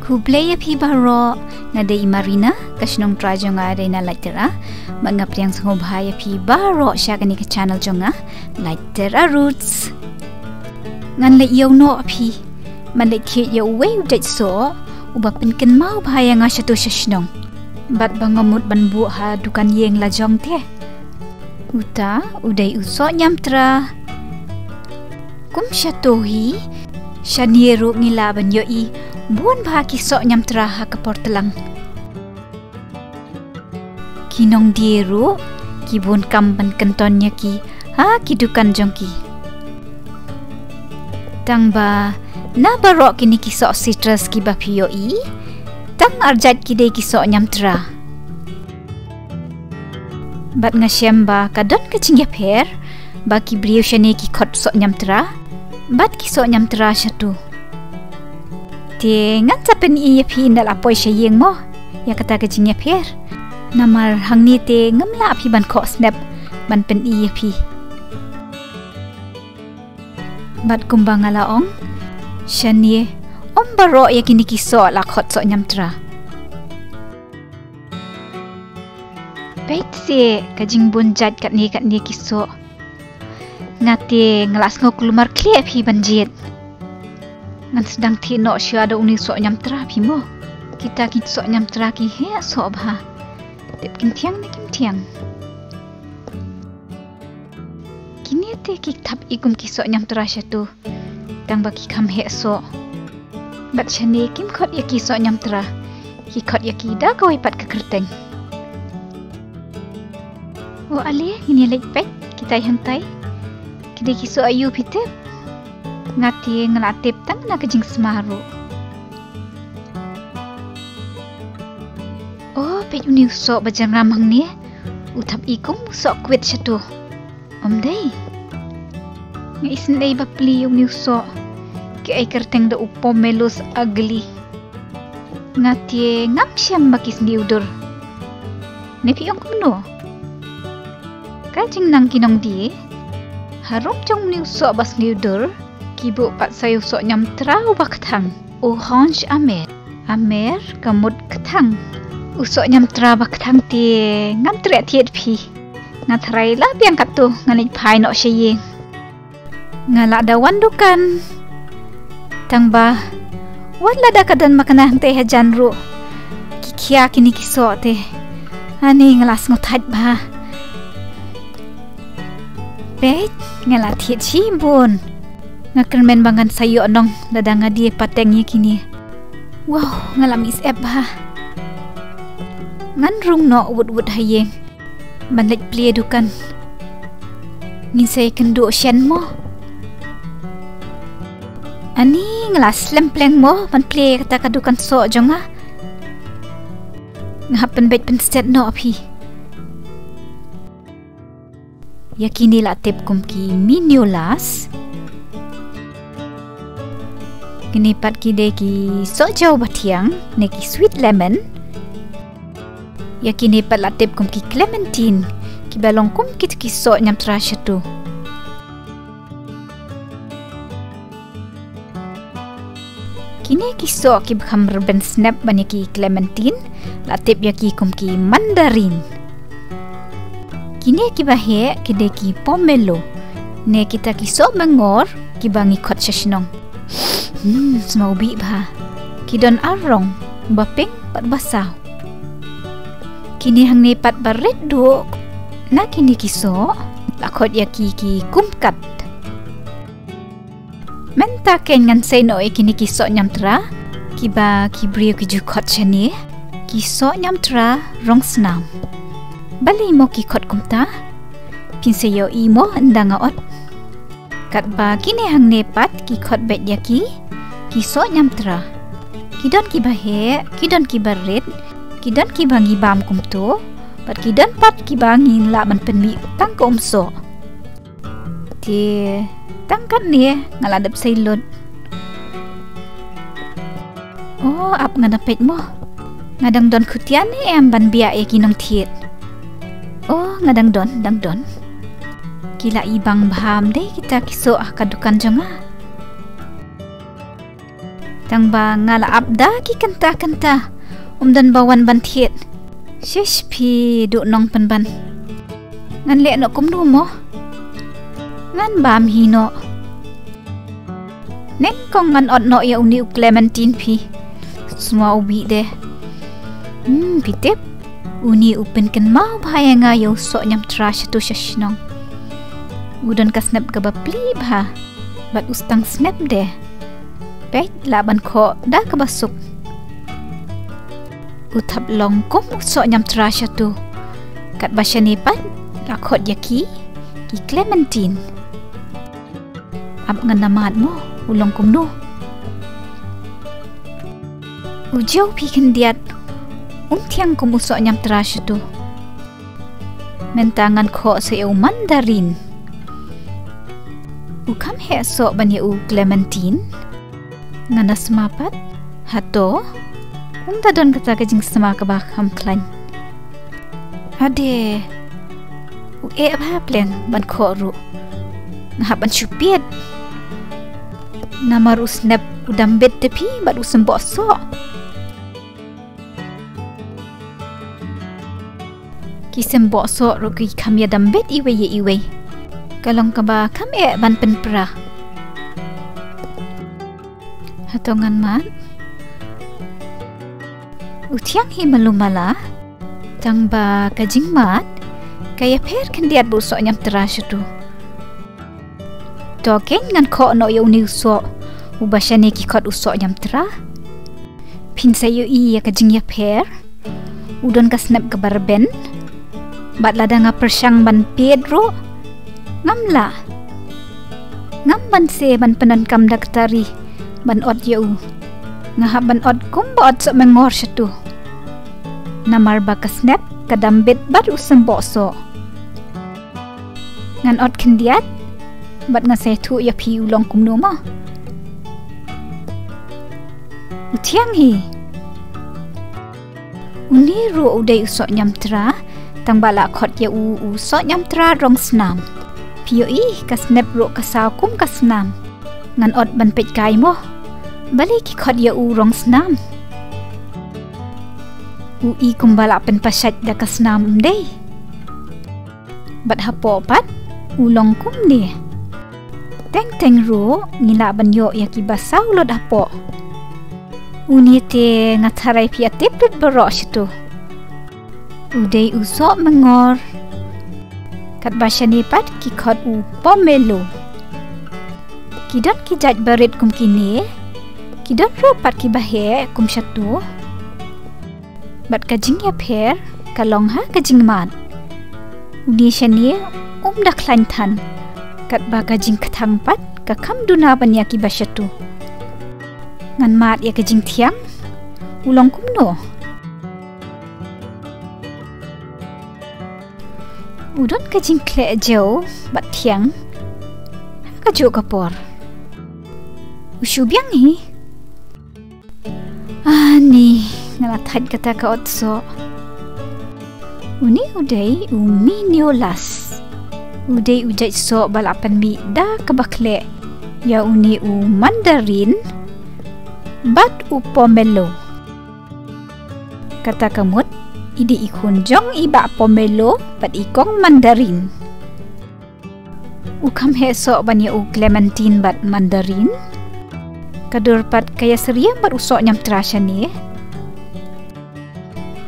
Hublaya pi baro ngade imarina kasnong trajonga arena lightera mangapriang sngobhaya pi baro syakani ke channel jonga lightera roots ngan le yono pi man le thi yo we dait so uba pinken mau bahaya nga syatu syasnong bat bangamut banbu ha dukan yeng la jong te uta udai uso nyamtra kum syatohi syaniru ngila ban yoi buon bah kisok nyamtra ha kapor telang kinong dieru kibun kamban kentonnya ki ha kidukan jongki tang ba na barok kini kisok citrus ki ba piyoi tang arjat kide kisok nyamtra bat ngasyam ba kadon kecing per ba ki brio syane ki khot sok nyamtra bat kisok nyamtra syatu te ngan sapen iya pi ndal apoy syayeng mo ya kata kecingnya per namar hang ni te ngamla api ban kho snap ban pen iya pi bat kumbang ala ong syanie om baro ya kini kiso la khot so nyamtra bait se kajing bunjat kat ni kiso ngate ngelas ngok lumar kle pi banjit ngan sedang tino syada uni sok nyamtra pi mo kita kin sok nyamtra ki he sok ba tep kin tiang kini te ki thap ikum ki sok nyamtra syatu tang ba ki kham he sok bat syane kim khot ya ki sok nyamtra ki khot ya ki da kawai pat ke kerteng o ale ngini lek pek kita hantai kide ki sok ayu pitep ngati ngelatip tang na kejing semaru oh pe uni sok bajang ramang ni utap ikum sok kwet syatu om dei ngisen dei bapli uni sok ke ai kerteng da upom melus ugly ngati ngam syam bakis ni udur ne pi ong kumno kajing nang kinong di harum jong ni sok bas ni udur kibu pat sayu sok nyamtra ubak thang orange amer kamut kthang usok nyamtra bak thang ti ngam tre thiet phi ngathrai la biang katu ngani phai no syeng ngala dawan dukan tangba wala da kadan makana te hajan ru kikia kini kiso te ani ngelas ngothat ba bet ngala thiet chimbun ngakan men bangan sayo nong dadang adi patengnya kini wow ngalam is ba ngan rung no wud hayeng manlek plie dukan ngin say kendo syen mo ani ngelas lempleng mo man plie kata kadukan so jonga ngapen bet pen set no api yakini la tip kumki miniolas kini pat kide ki sok jauh batiang neki sweet lemon ya kini pat latip kum ki clementine ki balong kum kit ki sok nyamtra syatu kini ki sok ki kham rben snap bani ki clementine latip ya ki kum ki mandarin kini ki bahe kide ki pomelo ne kita ki sok mangor ki bangi khot syasnong semau bi ba kidon arong bapeng pat basau kini hang ne pat baret do na kini kiso lakot ya ki kumkat menta ken ngan sei no kini kiso nyamtra kiba kibrio ki jukot chani kiso nyamtra rong snam bali mo ki khot kumta pinseyo imo ndanga ot kat ba kini hang ne pat ki khot bet ya ki kiso nyamtra kidon ki bahe kidon ki baret kidon ki bangi bam kumto pat kidon pat ki bangi la ban penmi tang ko umso ti tangkat ni ngaladap sailot oh ap ngadapet mo ngadang don khutian ni em ban bia e kinong thiet oh ngadang don dang don kila ibang baham deh kita kiso kadukan jonga Tang ba ngala abda ki kanta dan bawan ban thiet shish pi du nong pan ban ngan le no kum du mo ngan bam hi no nek kong ngan ot no ya uni Clementine pi semua ubi de pi tep uni upen kan mau bahaya nga yo sok nyam trash tu shashnong udan ka snap ka ba pli ba bat ustang snap de pet laban ko da ka basuk uthap long kum sok nyam trash tu kat basyani pat lakot yaki ki Clementine ab ngan namat mo ulong kum no ujau pi kan diat tiang kum usok nyam trash tu mentangan ko sa eu Mandarin ukam he sok ban eu Clementine ngana semapat hato unta don kata kajing sama ka ba kham klan ade u e ba plan ban ko ru ngah ban chupiet namaru snap udam bet tepi bat usem bosok kisem bosok ru ki khamya dam bet iwe ye iwe kalong ka ba kham e ban pen pra hatongan man utiang hi malumala tang ba kajing mat kaya per kan diat bu so nyam trash tu to ken ngan ko no yo ni so ubashane ki khot usok nyam tra pin sayo i ya kajing ya per udon ka snap ka barben bat lada nga persyang ban Pedro ngamla ngam ban se ban penan kam daktari ban ot yau ngah ban ot kum ba ot so mengor syatu namar ba ka snap kadam bet bat usem boso ngan ot kendiat bat nga se thu ya pi ulong kum no ma utiang hi uni ru udai usok nyam tra tang bala khot ya u so nyam tra rong snam pio i ka snap ro ka saw kum ka snam ngan ot ban pet kai mo bali ki khot ya u rong snam u i kum bala pen pasat da ka snam dei bat hapo pat ulong kum ni teng ro ngila ban yo ya ki basaw lo dapo uni te ngatharai pia teplet baro situ udai usok mengor kat basyani pat ki khot u pomelo kidan ki jaj barit kum kini kidan ro pat ki bahe kum syatu bat kajing ya per kalong ha kajing mat udi syani dak klan than kat ba kajing kathang pat ka kham duna ban ya ki basyatu ngan mat ya kajing thiang ulong kum no udon kajing kle jauh bat thiang kaju kapor usyubyang hi ani ngalathat kata ka otso uni udai uminiolas udai ujai so balapan mi da kabakle ya uni u Mandarin bat u pomelo kata kamut idi ikun jong iba pomelo bat ikong Mandarin ukam he so banya u Clementine bat Mandarin kadur pat kaya seria bat usok nyam trasya ni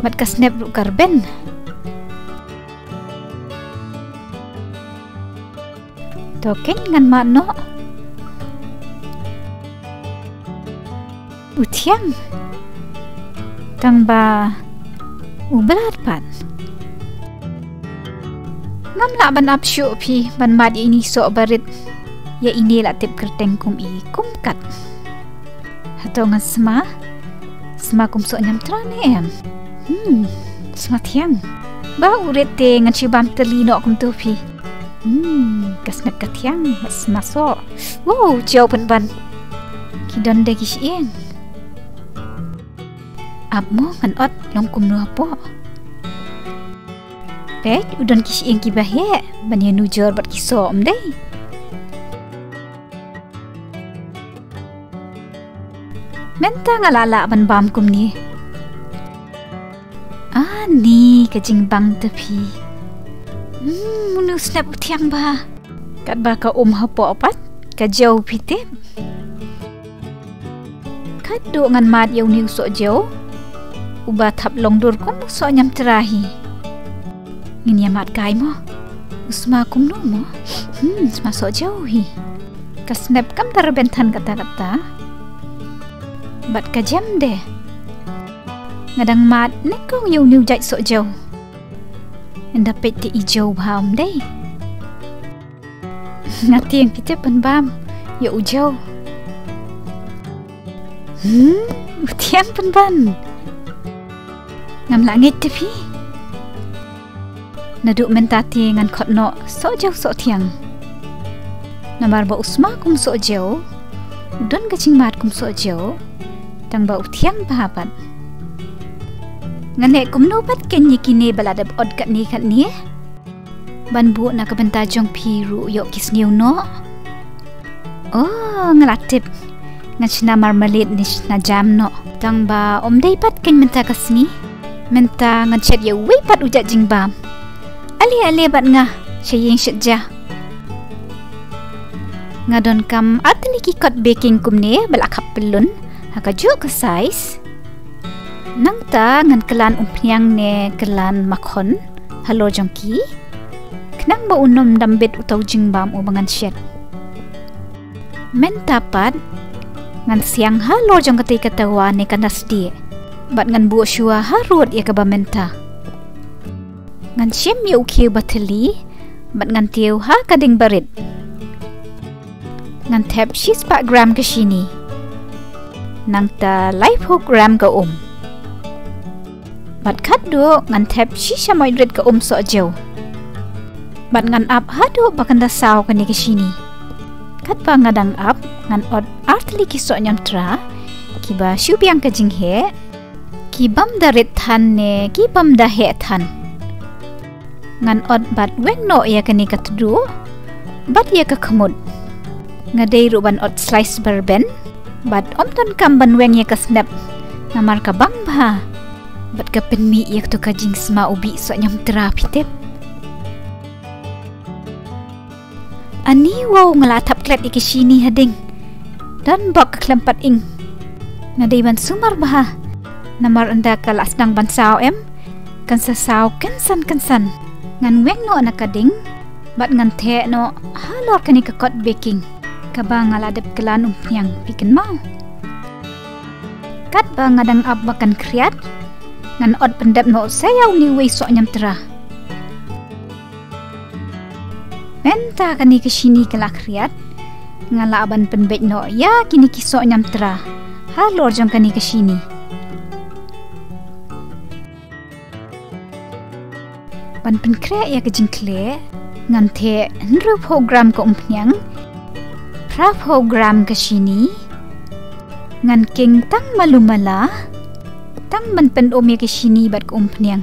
bat ka snap ru karben token ngan mano utiang tang ba ubelat pat ngam la ban apsyu pi ban mat ini so barit ya ini la tip kerteng kum i kum kat hato ngan sma kum so nyam trane em sma thiang ba uret te ngan chibam telino kum tu pi kasnak kathiang sma so wow jauh pen ban kidan de kish eng abmo ngan ot long kum no apo pek udon kish eng ki bahe ban ya nujor bat kiso dei Menta ngalala ban bam kum ni. Ni kajing bang tepi. Munu snap utiang ba. Kat ba ka hapo apat ka jauh pitip. Kat do ngan mat yaw niu so jauh. Uba thap long dur kum so nyam terahi. Ngin yamat kai mo. Usma kum no mo. Usma so jauh hi. Ka snap kam tarbentan kata-kata. Bat ka jam deh. Ngadang mat nekong yaw niu jai so jauh. Endapet ti ijau bam deh. Ngati yang kita penbam ya ujau. Utiang penban. Ngam langit tepi. Naduk mentati ngan khotno so jauh so tiang. Namar ba usma kum so jauh. Udon kacing mat kum so jauh. Tang ba utiang bahapat. Nganek kum no pat ken kini balada od kat ni ban bu na kabenta jong piru yok kis niu no. Ngelatip ngachna marmalade nish na jam no. Tang ba dai pat ken menta kasni. Menta ngachet ya wei pat ujat jingbam. Ali bat nga syayeng syetja. Ngadon kam atli ki kot baking kum ne balakap pelun hakajo ke size. Nang ta ngan kelan umpiang ne kelan makhon halo jongki kenang ba unom dambet utau jingbam ubangan syet men tapat ngan siang halo jong kati katawa ne kanas di bat ngan bu shua harut ya ka ba menta ngan syem ya ukiu bateli bat ngan tiu ha kading barit ngan tap shis pak gram ke sini nang ta life hook gram ka Bat kat do ngan tap shisha moidred ka so jauh. Bat ngan up hado bakan da saw kani ke sini. Kat pa ngadang up ngan od artli ki so nyam tra ki ba syubiang ka jinghe ki bam da ret than ne ki bam da he than. Ngan od bat weng no ya kani ka tudu bat ya ka khamud. Ngadei ruban od slice berben bat ton kam ban weng ya ka snap namar ka bang ba. Bat ka penmi yak to kajing sma ubi so nyam tera pitep. Ani wow ngelatap klet iki sini hading. Dan bak kelempat ing. Ngadai ban sumar baha. Namar anda kalas nang ban saw kan sasaw kensan. Ngan weng no anak kading. Bat ngan the no halor kani ka kot baking. Kabang ngaladep kelan umpiang piken mau. Kat ba ngadang ab bakan kriat. Ngan od pendap no sayaw ni wei so nyam tera. Menta kani ke sini kelak riat. Ngala aban penbek no ya kini kiso nyam tera. Halor jong kani ke sini. Ban penkre ya ke jingkle ngan the nru program ke umpnyang. Pra program ke sini. Ngan king tang malumala. Tang ban pen ya ke sini bat ke umpnyang.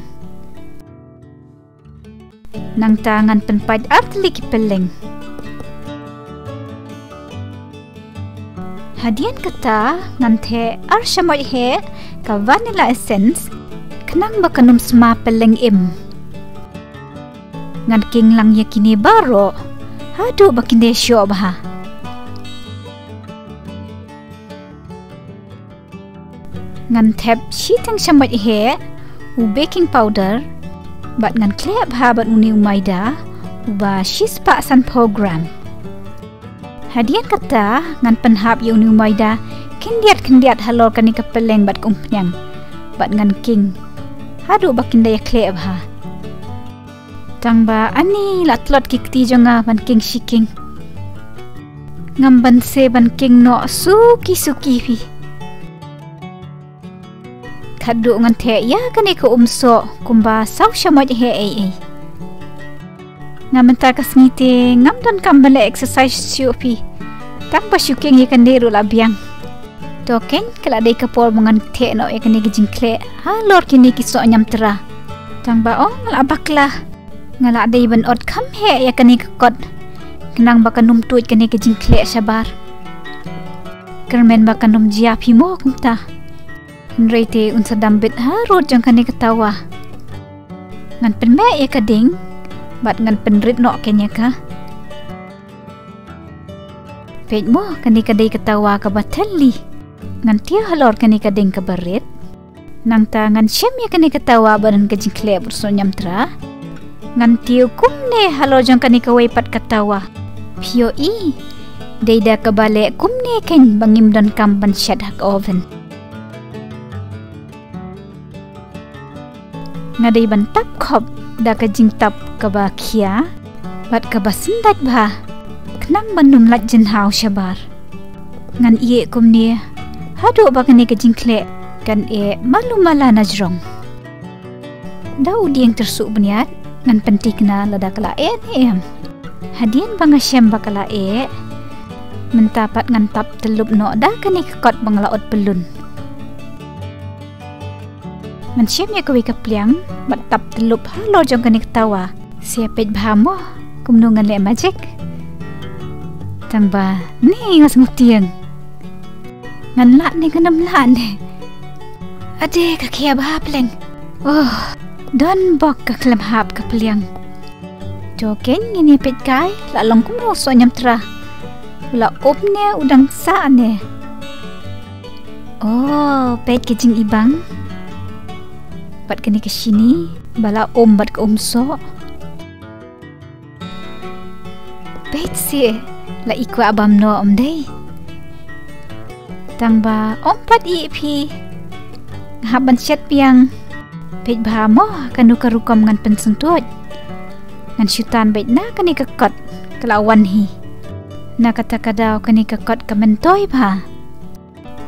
Nang tangan penpait artli ki peleng. Hadian kata ngante arshamoy he ka vanilla essence kenang bakanum sma peleng ngan king lang yakini baro hadu bakinde syo bah. Ngan tap shitang shamoy he u baking powder bat ngan klep habat uniu maida uba shispa san program. Hadian kata ngan penhap yu uniu maida kendiat halor kani kapeleng bat kumpnyang bat ngan king hadu bakinda ya klep ha. Tangba ani latlot kikti jonga ban king shiking ngam ban se ban king no suki fi. Kadu ngan the ya kani ko umso kumba saw shamot he ai. Ngam mentar kasngite ngam don kambale exercise siupi. Tang ba syuking ye kanderu labiang. Token kala dei kapol mengan the no ye kani gijingkle halor kini kiso nyam tera. Tang ba ngala bakla. Ngala dei ban od kam he ye kani kot. Kenang ba kanum tuit kani gijingkle sabar. kermen bakan dom jia pimo kumta. Henrete unsa dambit harut jang kani ketawa. Ngan penme ya kading, bat ngan penrit no kenya ka. Pej mo kani kadai ketawa ka batali. Ngan tia halor kani kading ka barit. Nang ta ngan syam ya kani ketawa badan kejingkle burso nyamtra. Ngan tiu kumne halor jang kani kawaipat ketawa. Pio i. Deida kabale kumne ken bangim dan kamban syad hak oven. Ngadai bantap kop da kajing tap kaba kia. Bat kaba sendat bah. Kenang bandum lat jenhau syabar. Ngan iye kumne. Hadu bakane kajing kle. Kan malu mala najrong. Da udi yang tersuk beniat. Ngan penting na lada kala ni em. Hadian bangasyam bakala mentapat ngan tap telup no dah kani kekot banglaot pelun. Mansyam ya kawi kapliang bat tap telup halo jong kani ketawa. Siapit bahamo kumnungan le majik. Tangba ni ngas ngutiang. Ngan lak ni nganam lak ni. Ade kakia bahapleng. Oh, don bok kaklam hap kapliang. Joken ini pet kai la long kumro so nyamtra. La opne udang sa ne. Oh, pet kejing ibang. Bat kini ke sini, bala bat ke so. Pet si la iku abam no dei. Tangba pat pi. Ngaban chat piang. Pet bahamo kanu karukom ngan pensentut. Ngan syutan baik na kani kekot kelawan hi. Na kata kadau kani kekot kementoy ba.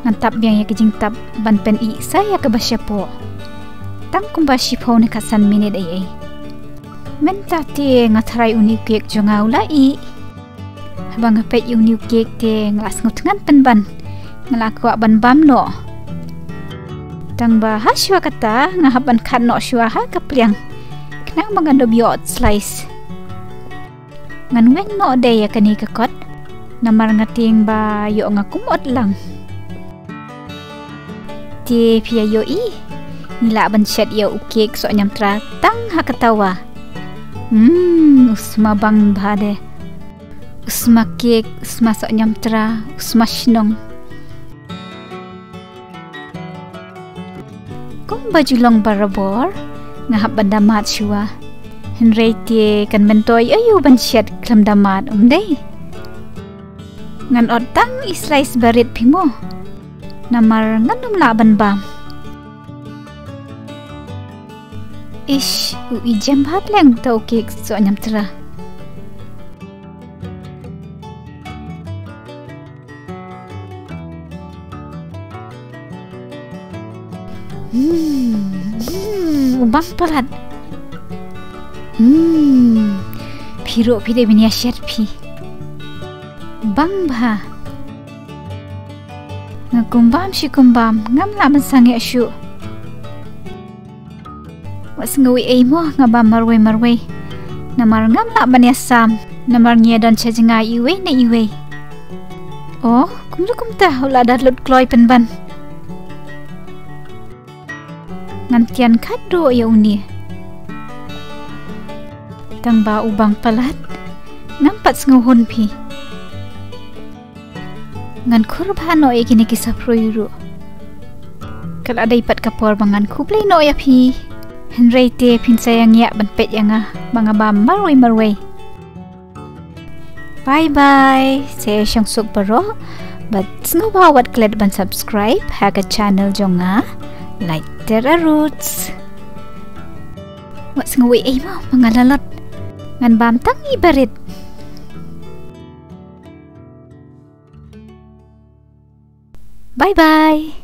Ngan tap biang ya kejing tap ban pen i saya ke basyapo. Tang kumba shipo ni kasan minit ay. Menta te ngatray uni kek jongaw lai. Habang ngapet yung new cake te ngelas ngutengan penban. Ngelakwa ban bam no. Tang ba ha syua kata ngahaban kan no syua ha kapliang. Kenang mangando biot slice. Ngan wen no day ya kani kekot. Namar ngating ba yo ngakumot lang. Ti pia yo i. Nila ban syat ya ukek so nyamtra tang ha ketawa. Usma bang bade. Usma kek, usma so nyamtra, usma shnong. Kung baju long barabor. Ngahap ban damat syua. Henrete kan mentoy ayu ban syat klam damat day. Ngan otang islais barit pimo. Namar nganum laban bam. Ish, ui jam hapleng tau kek so nyamtra. Ubang pelat. Piro pide bini asyat pi. Bang bah. Ngakumbam si kumbam ngam la mensangi asyu. Was ngawi ay mo ngabam marwe. Namar ngam la banyasam. Namar niya don chajenga iwe na iwe. Oh, kumta ula darlut kloy penban. Ngantian kado ya uni. Tangba ubang palat. Nampat senguhun pi. Ngan kurban no ya kini kisah proyuru. Kalau ada ipat kapor bangan kuplay no ya pi. Henrete pin sayang ya benpet yang mga bam marway. Bye bye. Saya Syang Suk Baro. But ngawawat kled ban subscribe haga channel jonga. Like Tera Roots. What's ngawi ay mo mga lalot. Ngan bam tang ibarit. Bye bye.